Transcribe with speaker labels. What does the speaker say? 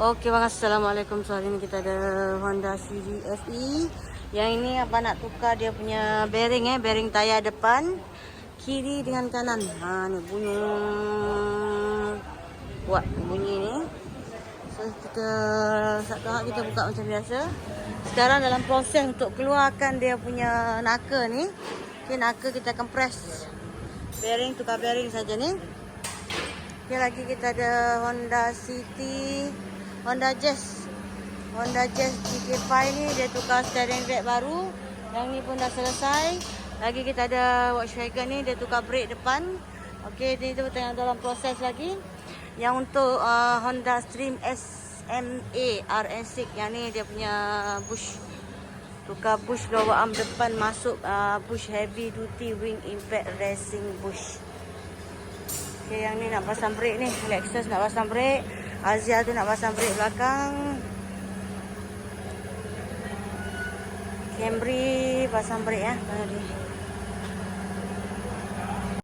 Speaker 1: Okey bang, Assalamualaikum. So hari ni kita ada Honda Civic FE. Yang ini apa nak tukar dia punya bearing bearing tayar depan kiri dengan kanan. Ni bunyi buat bunyi ni. So kita satu kita buka macam biasa. Sekarang dalam proses untuk keluarkan dia punya naka ni. Okey, naka kita akan press bearing, tukar bearing saja ni. Okey, lagi kita ada Honda City, Honda Jazz GK5 ni dia tukar steering rack baru. Yang ni pun dah selesai. Lagi kita ada Volkswagen ni dia tukar brake depan. Okey, ni tu tengah dalam proses lagi. Yang untuk Honda Stream SMA RN6 yang ni dia punya bush, tukar bush lower arm depan, masuk bush heavy duty wing impact racing bush. Okey, yang ni nak pasang brake ni, Lexus nak pasang brake, Azia tu nak pasang brake belakang, Camry pasang brake tadi.